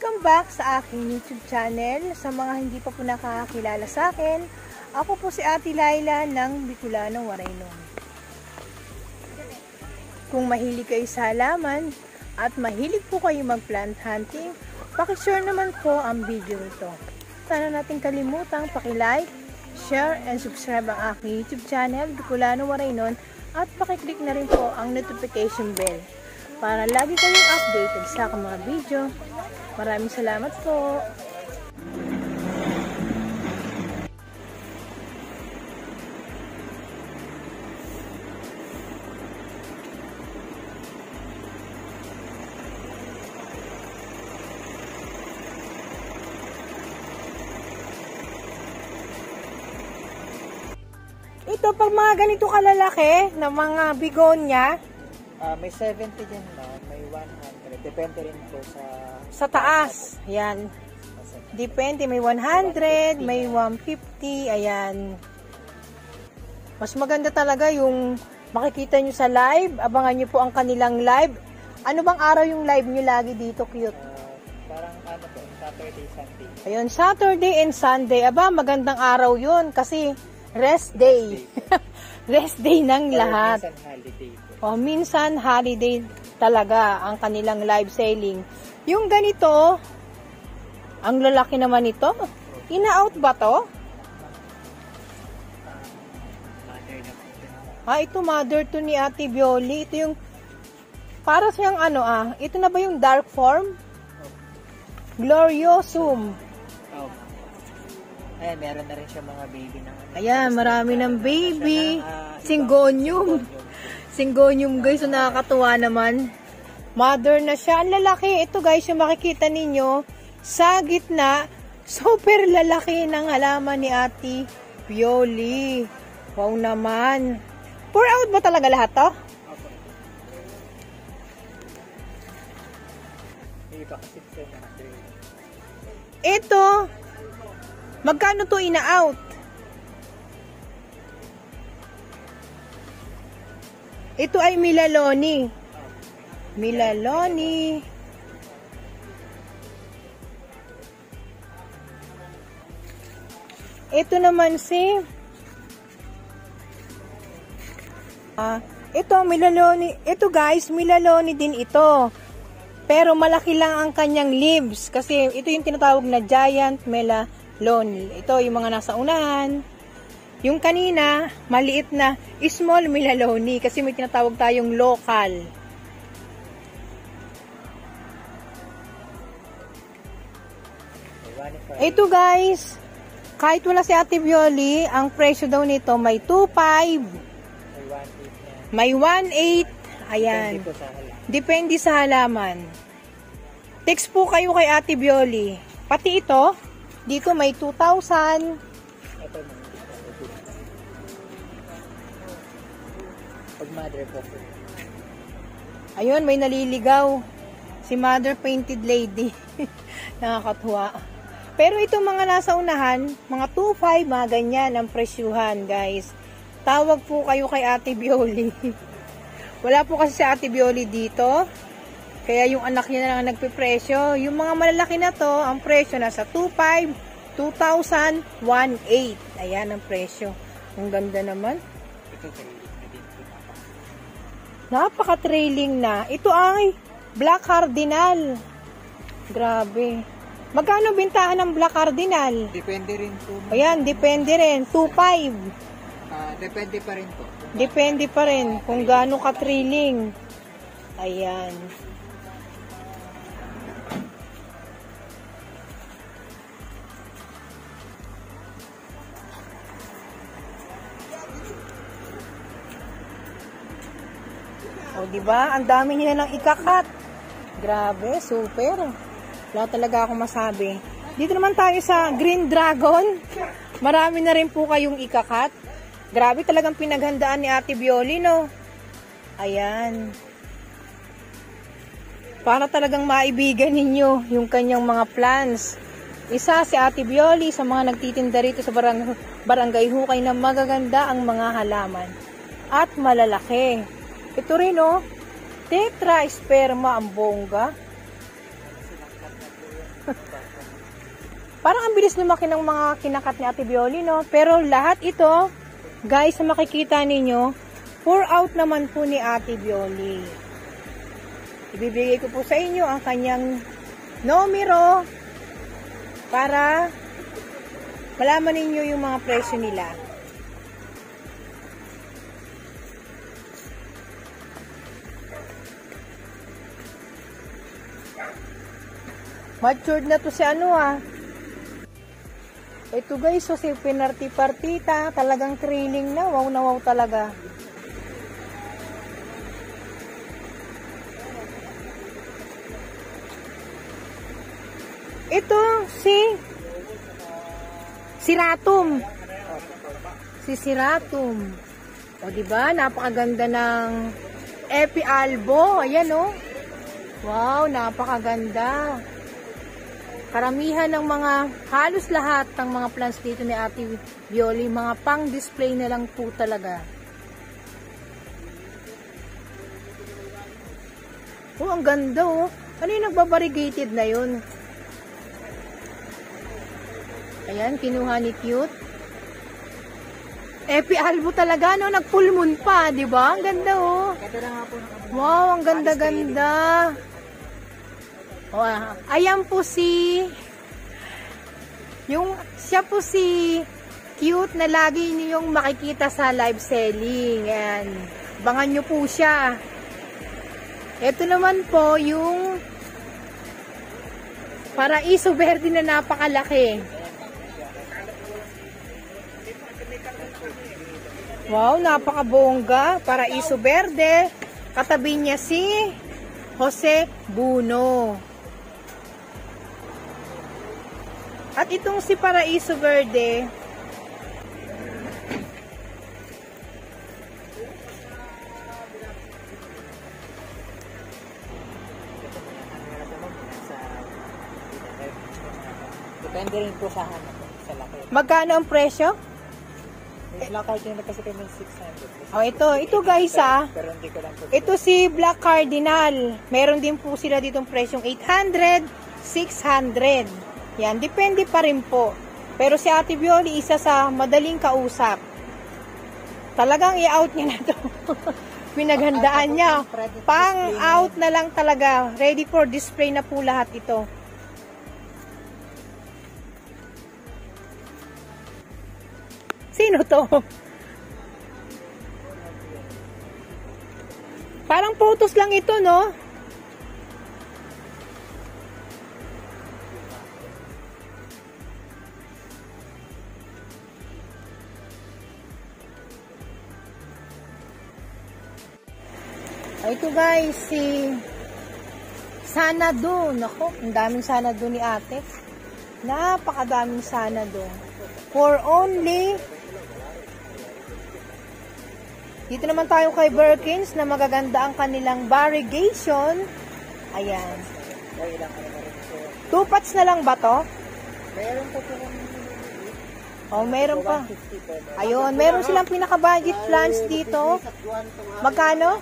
Welcome back sa aking YouTube channel. Sa mga hindi pa po nakakakilala sa akin, ako po si Ate Laila ng Bicolano, Waraynon. Kung mahilig kayo sa halaman at mahilig po kayo mag-plant hunting, pakishare naman po ang video ito. Sana natin kalimutang pakilike, share, and subscribe ang aking YouTube channel, Bicolano, Waraynon, at pakiclick na rin po ang notification bell para lagi kayong updated sa aking mga video. Maraming salamat po. Ito, pag mga ganito kalalaki na mga bigonya, may 70 din na, may 100. Depende rin po sa taas. Ayan. Depende, may 100, may 150, ayan. Mas maganda talaga yung makikita nyo sa live. Abangan nyo po ang kanilang live. Ano bang araw yung live nyo lagi dito, cute? Parang ano po, Saturday, Sunday. Ayun, Saturday and Sunday. Aba, magandang araw yun kasi rest day. Rest day ng lahat. Minsan holiday po. O, minsan holiday talaga ang kanilang live selling. Yung ganito, ang lalaki naman ito. Ina-out ba to? Ito mother to ni Ate Bioli. Ito yung, para siyang ano ito na ba yung dark form? Gloriosum. Ayan, meron na rin siya mga baby na. Ayan, marami ng baby. Syngonium. Syngonium guys, so nakakatuwa naman. Mother na siya. Ang lalaki. Ito guys, yung makikita ninyo sa gitna, super lalaki ng halaman ni Ate Bioli. Wow naman. Pour out ba talaga lahat to? Ito, magkano to ina-out? Ito ay Milaloni. Milaloni. Ito naman si ito Milaloni. Ito guys, Milaloni din ito. Pero malaki lang ang kanyang leaves kasi ito yung tinatawag na giant Milaloni. Ito yung mga nasa unahan. Yung kanina, maliit na small Milaloni kasi may tinatawag tayong local. Ito guys, kahit wala si Ate Bioli, ang presyo daw nito may 2.5, may 1.8, ayan. Depende sa halaman. Text po kayo kay Ate Bioli. Pati ito, dito may 2,000. Mother po. Ayun, may naliligaw. Si Mother Painted Lady. Nakakatuwa. Pero itong mga nasa unahan, mga 2.5, mga ganyan ang presyuhan, guys. Tawag po kayo kay Ate Bioli. Wala po kasi si Ate Bioli dito. Kaya yung anak niya na lang nagpipresyo. Yung mga malalaki na to, ang presyo nasa 2.5, 2,000, 1.8. Ayan ang presyo. Ang ganda naman. Napaka-trailing na. Ito ay Black Cardinal. Grabe. Magkano bintahan ng Black Cardinal? Depende rin po. Ayan, depende rin. 2.5. Depende pa rin po. Depende pa rin kung gaano ka-trailing. Ayan. O, diba? Ang dami niya nang ikakat. Grabe, super. Wala talaga akong masabi. Dito naman tayo sa Green Dragon. Marami na rin po kayong ikakat. Grabe talagang pinaghandaan ni Ate Bioli, no? Ayan. Para talagang maibigan ninyo yung kanyang mga plans. Isa si Ate Bioli sa mga nagtitinda rito sa Barangay Hukay na magaganda ang mga halaman. At malalaki. Ito rin, oh. Tetra sperma ang bongga. Parang ang bilis lumaki ng mga kinakat ni Ate Bioli, no? Pero lahat ito, guys, na makikita ninyo, pour out naman po ni Ate Bioli. Ibibigay ko po sa inyo ang kanyang numero para malaman ninyo yung mga presyo nila. Matured na to si ano Ito guys, so si pinarti-partita, talagang thrilling na wow talaga. Ito si Siratum. Si Siratum. O diba, napakaganda ng Epi Albo. Ayan Wow, napakaganda. Karamihan ng mga, halos lahat ng mga plants dito ni Ate Bioli, mga pang-display na lang po talaga. Oh, ang ganda Ano yung nagbabarrigated na yun? Ayan, kinuha ni Cute. Epi Albo talaga, nag-full moon pa, di ba? Ang ganda Wow, ang ganda-ganda. Ayan po siya po si Cute na lagi niyong makikita sa live selling. Ayan. Abangan nyo po siya. Ito naman po yung Paraiso Verde na napakalaki. Wow, napakabongga. Paraiso Verde. Katabi niya si Jose Buno. At itong si Paraiso Verde, depende rin po sa laki. Magkano ang presyo? Black Cardinal kasi kami 600. Ito guys Pero hindi ko lang po. Ito si Black Cardinal. Meron din po sila ditong presyong 800, 600. Yan, depende pa rin po. Pero si Ate Bioli, isa sa madaling kausap. Talagang i-out niya na to. Pinaghandaan niya. Pang-out na lang talaga. Ready for display na po lahat ito. Sino to? Parang photos lang ito, no? Ito guys, si Sanado. Nako, ang daming Sanado ni ate. Napakadaming Sanado. For only... Dito naman tayo kay Birkins na magaganda ang kanilang variegation. Ayan. 2 pots na lang ba to? Meron po meron pa. Ayun, meron silang pinaka-budget plants dito. Magkano?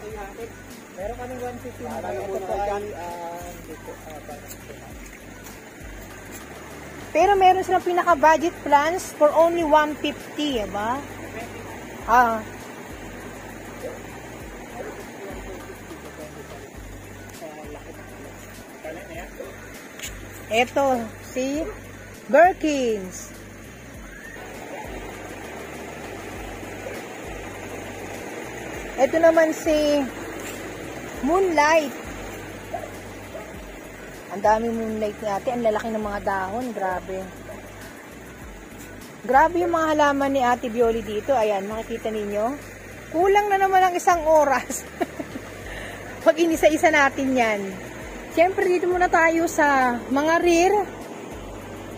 Meron kami 150 na ito po pero meron silang pinaka-budget plans for only 150, ba? Ito, si Birkins. Ito naman si Moonlight. Ang dami Moonlight ni ate. Ang lalaki ng mga dahon. Grabe. Grabe yung mga halaman ni Ate Bioli dito. Ayan, makikita ninyo. Kulang na naman ang 1 oras. Pag inisa-isa natin yan. Siyempre, dito muna tayo sa mga rare.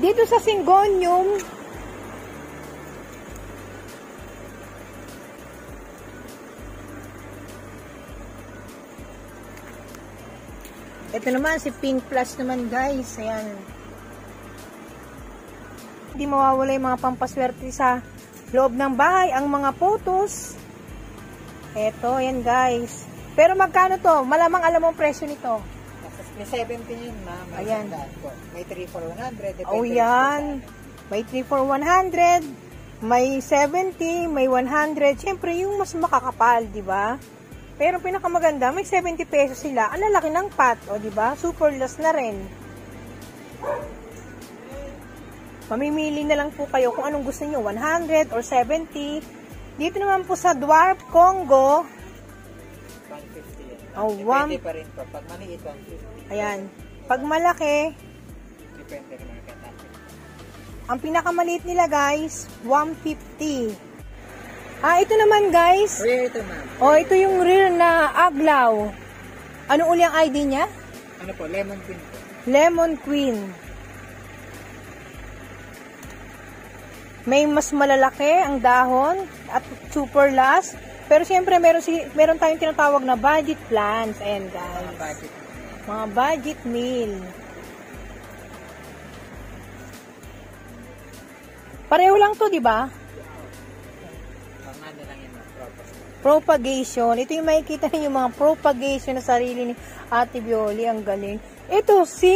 Dito sa Syngonium, ito naman, si Pink Plus naman guys. Ayan. Hindi mawawala yung mga pampaswerte sa loob ng bahay. Ang mga photos. Ito, ayan guys. Pero magkano to? Malamang alam mo ang presyo nito. Nasa May 70 yun, ma'am. May Ayan. 100 po. May 3 for 100. Depende Oh, rin po yan. sa May 3 for 100, may 70, may 100. Siyempre, yung mas makakapal, di ba? Pero pinakamaganda, may 70 pesos sila. Ang lalaki ng pot, o di ba? Super last na rin. Mamimili na lang po kayo kung anong gusto niyo, 100 or 70. Dito naman po sa Dwarf Congo, 150 yan. Oh, Depende pa rin po. Pag maliit, 150. ayan. Pag malaki, Depende rin mga katapin. ang pinakamaliit nila guys, 150. Ito naman guys. Kuya, ito ma'am. Ito yung rare na aglaw. Ano uli ang ID niya? Ano po? Lemon queen po. Lemon Queen. May mas malalaki ang dahon at super last. Pero siyempre meron tayong tinatawag na budget plans. Ayan guys. Budget. Mga budget meal. Pareho lang to, di ba? Ang ano lang yun, Propagation. Ito yung makikita niyo yung mga propagation na sarili ni Ate Bioli. Ang galing. Ito si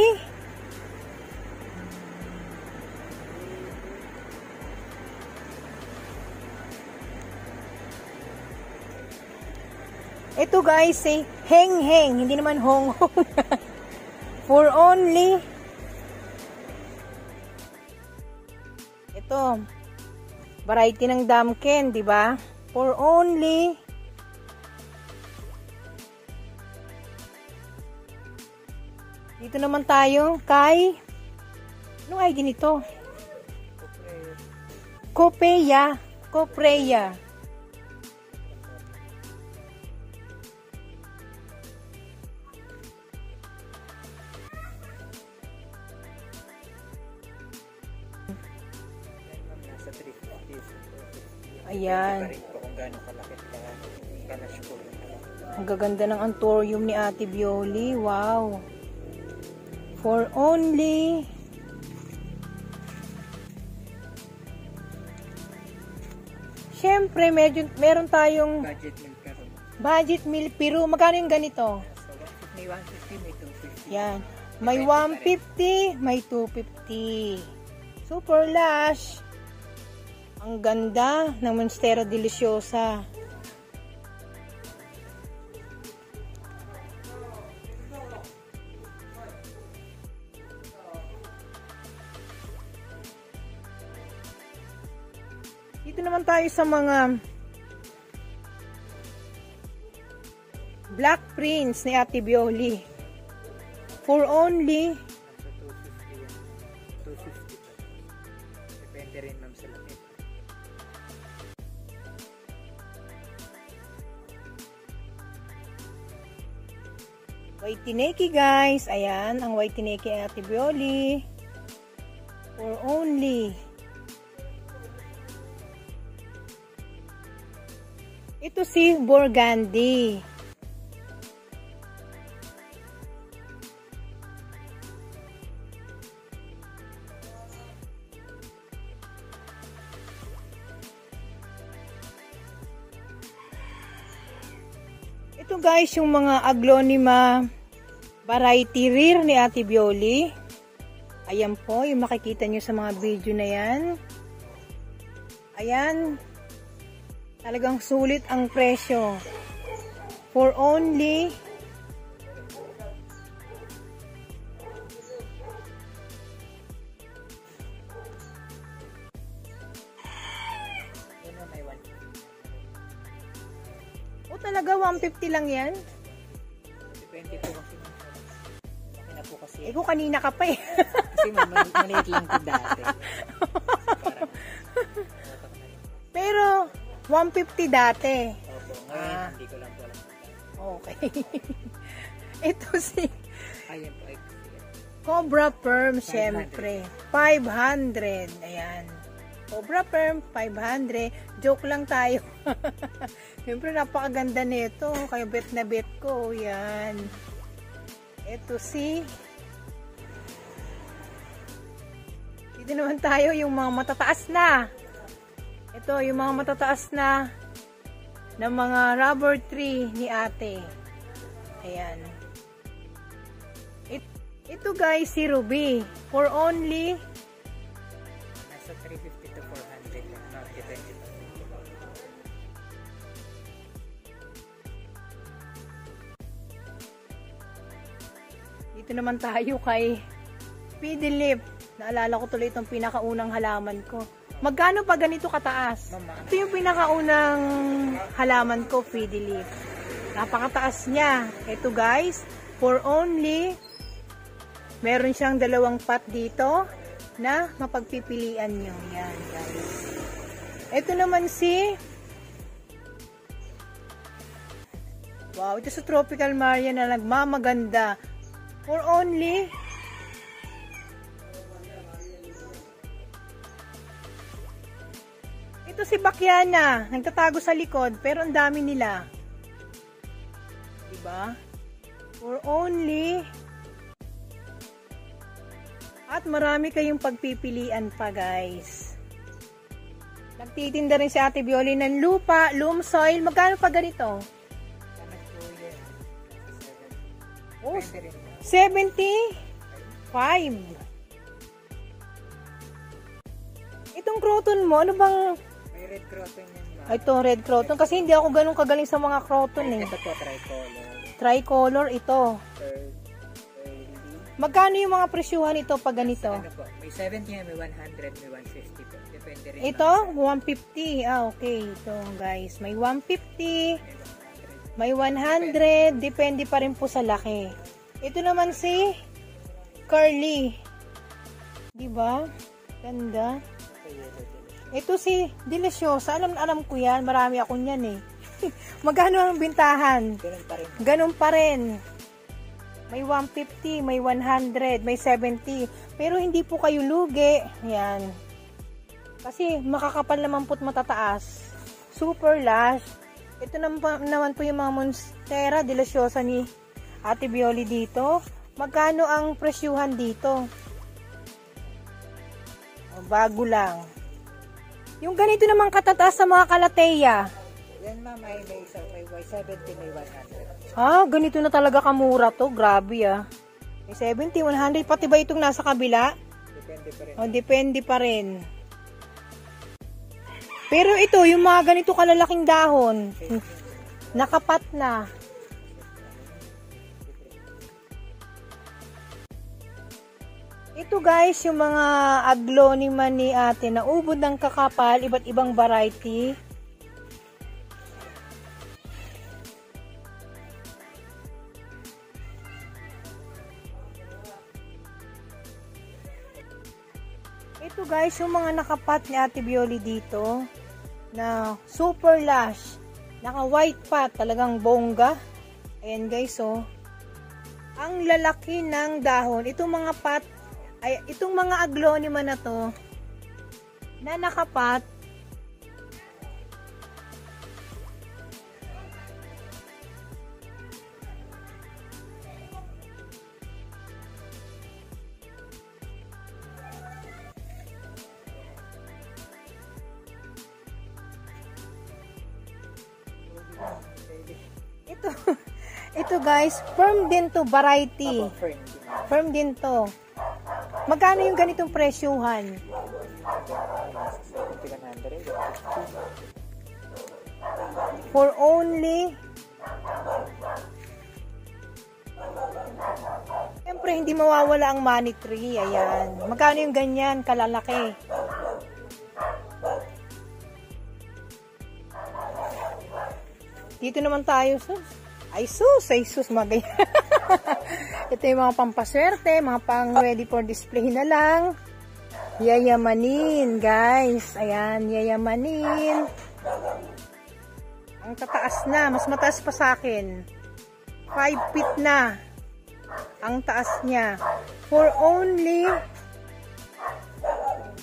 ito guys, si Heng Heng. Hindi naman Hong Hong. For only ito, variety ng damken, di ba? For only dito naman tayo kay anong ID nito? Copeya. Copreya. Nasa 350. Ayan. Depende pa rin po kung gaano kalaki kalash po. Ang gaganda ng antorium ni Ate Bioli. Wow. For only Siyempre, meron tayong Budget meal pero. budget meal pero magkano yung ganito? So, may 150, may 250. Yan. May 150, may 250. Super lush. Ang ganda ng Monstera Deliciosa. Dito naman tayo sa mga Black Prince ni Ate Bioli. For only So, 250 yan. 250 pa. Depende rin ma'am sa laki. White Tineki guys. Ayan, ang White Tineki ni Ate Bioli. For only ito si Burgundy. Ito guys, yung mga aglonema variety rare ni Ate Bioli. Ayan po, yung makikita nyo sa mga video na yan. Ayan. Talagang sulit ang presyo. For only Yan na may 150. talaga 150 lang yan? Depende po kasi. Laki na po kasi. Kung kanina ka pa eh. Kasi maliit lang po dati. Parang, Pero 150 dati. opo, ngayon hindi ko lang po alam. Okay. Ito si Ayan po, ay, Cobra Perm, syempre. 500. Ayan. Cobra Perm, 500. Joke lang tayo. Siyempre, napakaganda nito. Kaya bet na bet ko. Yan. Ito si dito naman tayo yung mga matataas na. Ito, yung mga matataas na ng mga rubber tree ni ate. Ayan. Ito guys, si Ruby. For only Nasa 350 to 400 lang. No, depende pa. dito naman tayo kay Pidilip. Naalala ko tuloy itong pinakaunang halaman ko. Magkano pa ganito kataas? Mama. Ito yung pinakaunang halaman ko, Pidilip. Napakataas niya. Ito guys, for only, meron siyang dalawang pot dito na mapagpipilian nyo. Yan guys. Ito naman si, wow, ito sa Tropical Maria na nagmamaganda. For only, ito si Bakiana, nagtatago sa likod, pero ang dami nila. Diba? For only, at marami kayong pagpipilian pa guys. Nagtitinda rin si Ate Bioli ng lupa, loam soil. Magkano pa ganito? Sana po yan. Oh, Depende rin. 75. Itong croton mo, ano bang... May red croton yan, ma'am. Ito, red croton. Kasi hindi ako ganun kagaling sa mga croton eh. Ito po, tricolor. Tricolor, ito. Early. Magkano yung mga presyuhan ito pag ganito? Ano po? May 70 yan, may 100, may 150 po. Depende rin. Ito, 150. Ah, okay. Ito, guys. May 150. May 100. Depende pa rin po sa laki. Ito naman si Curly. Diba? Ganda. Ito si Deliciosa. Alam ko yan. Marami ako niyan eh. Magkano ang bintahan? Ganun pa rin. Ganun pa rin. May 150, may 100, may 70. Pero hindi po kayo lugi. Yan. Kasi makakapal naman po't matataas. Super lush. Ito naman po yung mga Monstera Deliciosa ni Ate Bioli dito. Magkano ang presyuhan dito? O, bago lang. Yung ganito naman katataas sa mga kalateya. Yan ma'am, may 70, may 100. Ah, ganito na talaga kamura to. Grabe ah. May 70, 100. Pati ba itong nasa kabila? Depende pa rin. O, depende pa rin. Pero ito, yung mga ganito kalalaking dahon, nakapat na. Ito guys, yung mga aglonema ni ate na ubod ng kakapal, iba't ibang variety. Ito guys, yung mga nakapat ni Ate Bioli dito na super lush. Naka white pot, talagang bongga. Ayan guys, oh. Ang lalaki ng dahon. Itong mga pot, ay itong mga aglonema na to na nakapat. Ito guys, firm din to, variety. Firm din to. Magkano yung ganitong presyuhan? 100. For only, siyempre hindi mawawala ang money tree. Ayan. Magkano yung ganyan kalalaki? Dito naman tayo, sus. Ay sus, magay. Ito yung mga pampaswerte, mga pang ready for display na lang. Yayamanin, guys. Ayan, yayamanin. Ang tataas na, mas mataas pa sa akin. 5 feet na ang taas niya. For only,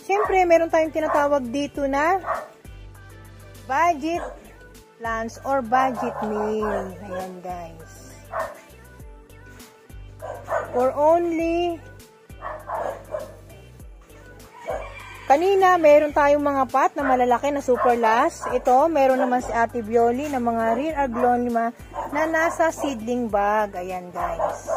syempre, meron tayong tinatawag dito na budget plans or budget meal. Ayan guys. For only, kanina meron tayong mga pot na malalaki na super lush. Ito, meron naman si Ate Bioli na mga real aglonema na nasa seedling bag. Ayan guys.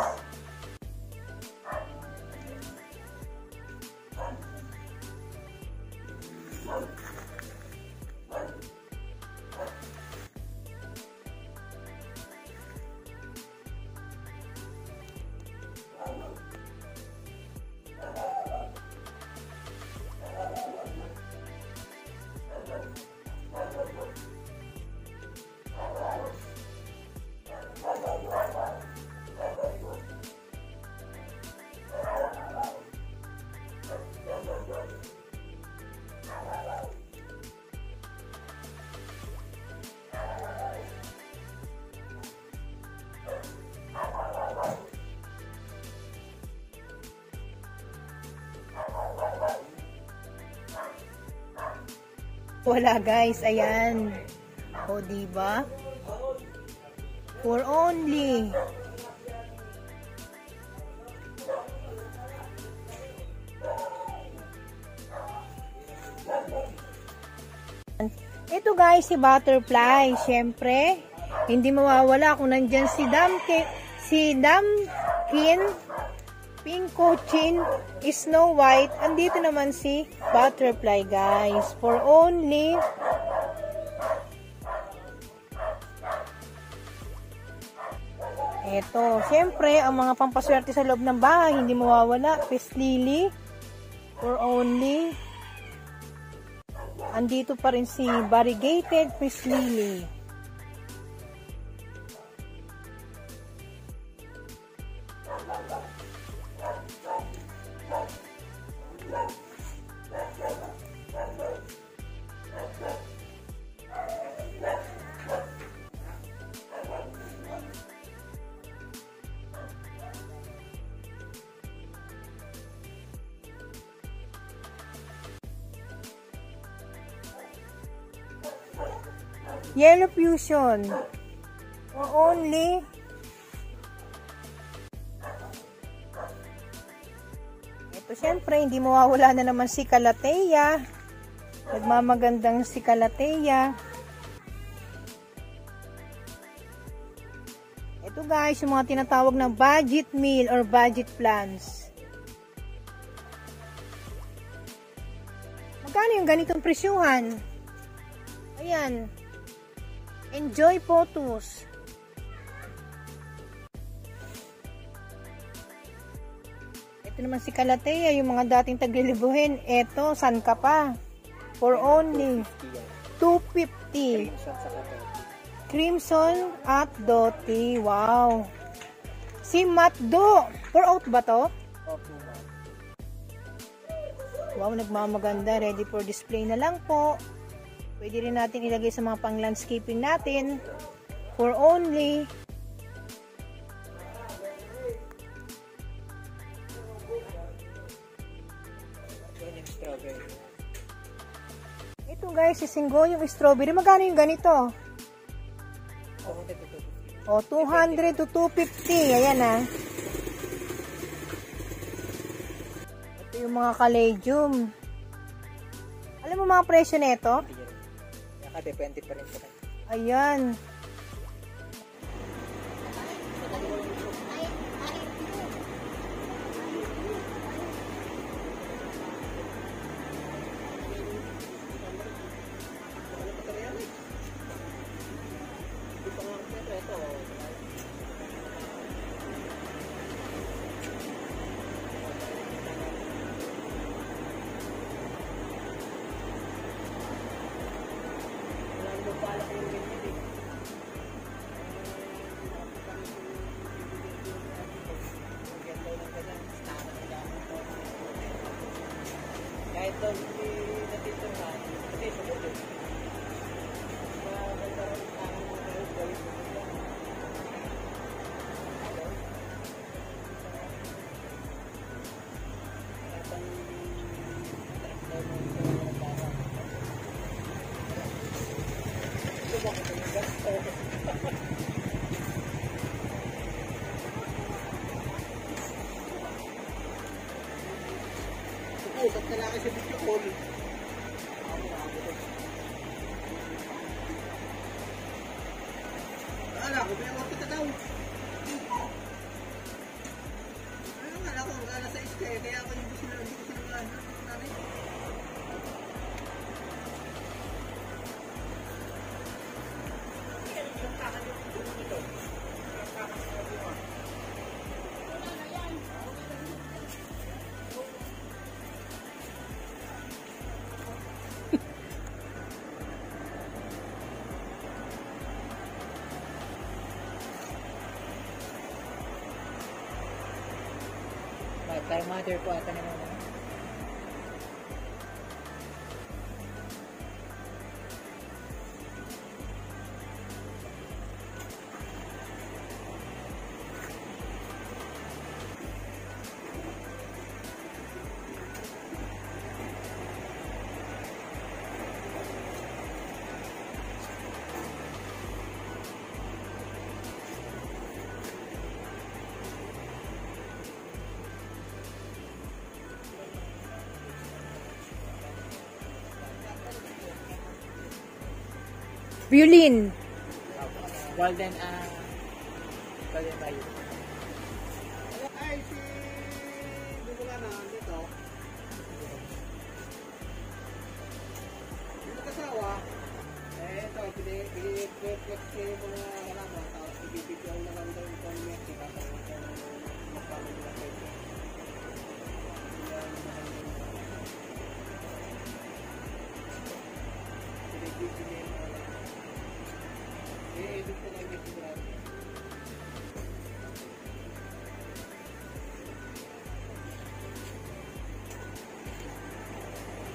wala guys. Ayan. O, diba? For only. Ito guys, si butterfly. Siyempre, hindi mawawala kung nandyan si Damkin, Pink Cochin, Snow White. Andito naman si butterfly guys. For only eto, siyempre, ang mga pampaswerte sa loob ng bahay, hindi mawawala. Peace lily. For only andito pa rin si variegated peace lily. Yellow fusion. For only ito, syempre, hindi mawawala na naman si Calathea. Nagmamagandang si Calathea. Ito guys, yung mga tinatawag na budget meal or budget plans. Magkano yung ganitong presyuhan? Ayan. Enjoy photos. Ito naman si Calathea, yung mga dating taglilibuhin. Ito, san ka pa? For only 250. Crimson at Dotty. Wow. Si Matdo. For out ba to? Wow, nagmamaganda. Ready for display na lang po. Pwede rin natin ilagay sa mga pang-landscaping natin. For only ito guys, isinggo yung strawberry. Magkano yung ganito? O, 200 to 250. Ayan ah. Ito yung mga caladium. Alam mo mga presyo nito? Depende pa rin po. Ayan. Kahit daw hindi natitirahan, kasi sumunod. Usap na lang kasi dito ko. Ala ko, may wakit na daw. Ano nga ako, wala sa iska eh. Kaya ako hindi ko sila nanay. Kay mother po ata naman. Violin. Golden, golden value. Ay, si Bumula na dito. Yung kasawa, ito, piniplex kayo mga kalaman, tapos ibibigyan na lang daw yung pamilya, tapos magpapalala nila kayo. Pinibigyan na lang. Ibig ko lang yung sigurado.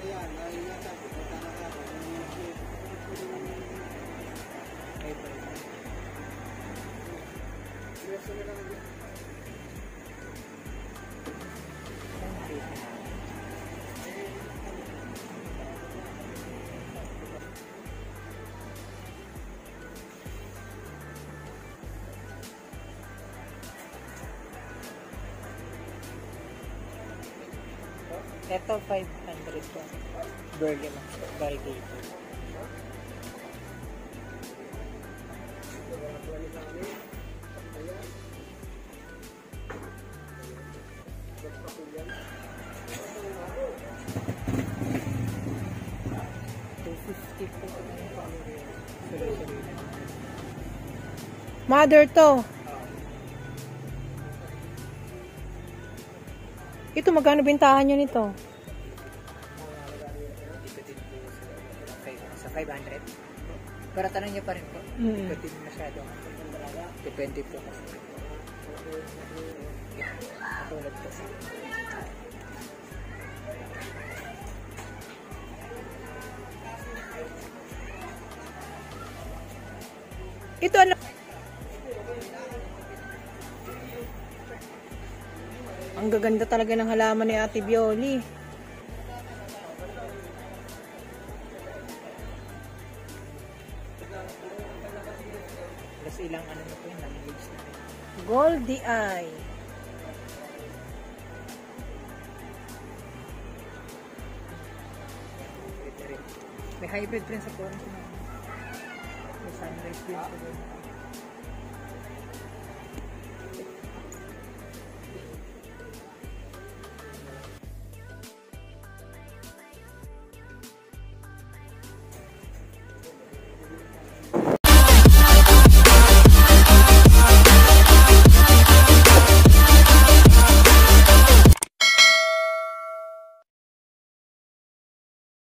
Ayan, naiingatan ko. Punta na ka. Seryoso na lang yun. Ito 500 po. Burger lang po. Variegated. $250 po. Mother to. Ito, magkano bintahan nyo nito? Ito din po sa 500. Pero tanong niyo pa rin po. Ito din masyado. Depende po kasi. Katulad po sa Ito ano? Ang gaganda talaga ng halaman ni Ate Bioli. plus ilang ano na po yun, nang-age na. Goldie Eye. May hybrid rin sa Florence. May sunrise din sa doon.